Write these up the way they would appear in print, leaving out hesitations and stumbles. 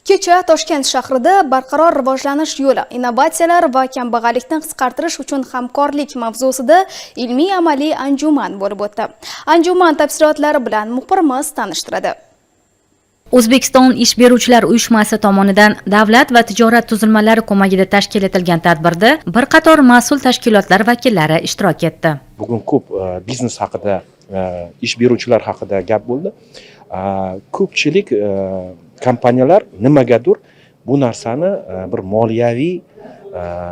Kecha Toshkent shahrida barqaror rivojlanish yo'li, innovatsiyalar va kambag'allikni qisqartirish uchun hamkorlik mavzusida ilmiy-amaliy anjuman bo'lib o'tdi. Anjuman tafsilotlari bilan muxbirimiz tanishtiradi. O'zbekiston ish beruvchilar uyushmasi tomonidan davlat va tijorat tuzilmalari ko'magida tashkil etilgan tadbirda bir qator mas'ul tashkilotlar vakillari ishtirok etdi. Bugun ko'p biznes haqida, ish beruvchilar haqida gap bo'ldi. Ko'pchilik kompaniyalar nimagadir bu narsani bir moliyaviy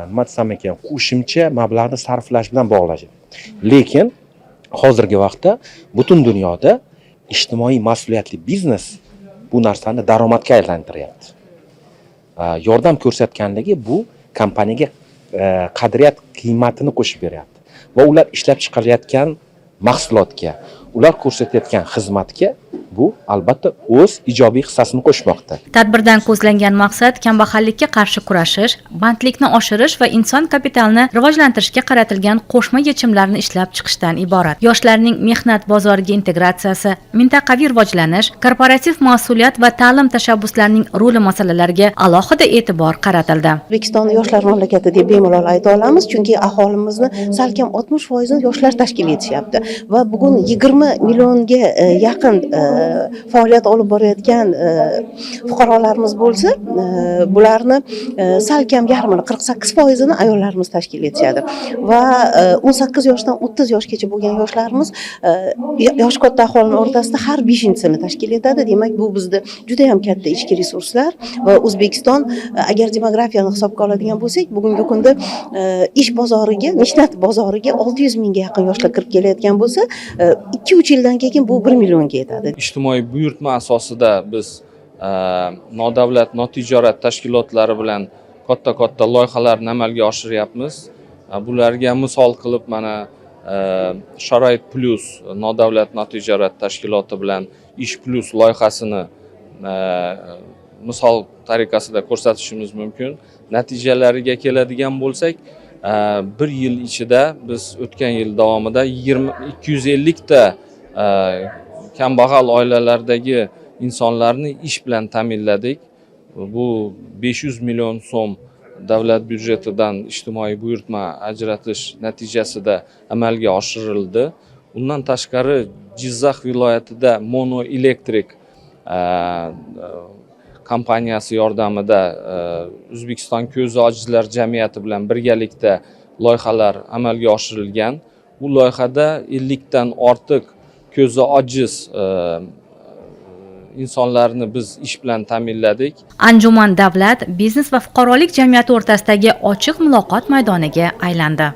nima desam ekan, qo'shimcha mablag'ni sarflash bilan bog'lashadi. Lekin hozirgi vaqtda butun dunyoda ijtimoiy mas'uliyatli biznes bu narsani daromadga aylantiryapti. Yordam ko'rsatganligi bu kompaniyaga qadriyat qiymatini qo'shib beryapti va ular ishlab chiqarayotgan mahsulotga, ular ko'rsatayotgan xizmatga bu albatta o'z ijobiy hissasini qo'shmoqda. Tadbirdan ko'zlangan maqsad kambag'allikka qarshi kurashish, bandlikni oshirish va inson kapitalini rivojlantirishga qaratilgan qo'shma yechimlarni ishlab chiqishdan iborat. Yoshlarning mehnat bozoriga integratsiyasi, mintaqaviy rivojlanish, korporativ mas'uliyat va ta'lim tashabbuslarining roli masalalariga alohida e'tibor qaratildi. O'zbekiston yoshlar mamlakati deb bemalol ayta olamiz, chunki aholimizni salkam 60% yoshlar tashkil etishyapti va bugun 20 millionga yaqin faoliyat olib borayotgan fuqarolarimiz bo'lsa, bularni salkam yarmini 48%ni ayollarimiz tashkil etishadi va 18 yoshdan 30 yoshgacha bo'lgan yoshlarimiz yosh katta aholining o'rtasida har 5-sini tashkil etadi. Demak, bu bizda juda ham katta ichki resurslar va O'zbekiston agar demografiyani hisobga oladigan bo'lsak, bugungi kunda ish bozoriga, mehnat bozoriga 600 mingga yaqin yoshlar kirib kelayotgan bo'lsa, 2-3 yildan keyin bu 1 millionga yetadi. Ijtimoiy buyurtma asosida biz nodavlat, notijorat tashkilotlari bilan katta loyihalarni amalga oshiryapmiz. Bularga misol qilib mana Sharoit Plus nodavlat, notijorat tashkiloti bilan Ish Plus loyihasini misol tariqasida ko'rsatishimiz mumkin. Natijalariga keladigan bo'lsak, bir yil ichida biz o'tgan yil davomida 250 ta kambag'al oilalardagi insonlarni ish bilan ta'minladik. Bu 500 million so'm davlat byudjetidan ijtimoiy buyurtma ajratish natijasida amalga oshirildi. Undan tashqari Jizzax viloyatida Mono Electric kompaniyasi yordamida O'zbekiston ko'zi ojizlar jamiyati bilan birgalikda loyihalar amalga oshirilgan. Bu loyihada 50 dan ortiq ko'zi ojiz insonlarni biz ish bilan ta'minladik. Anjuman davlat, biznes va fuqarolik jamiyati o'rtasidagi ochiq muloqot maydoniga aylandi.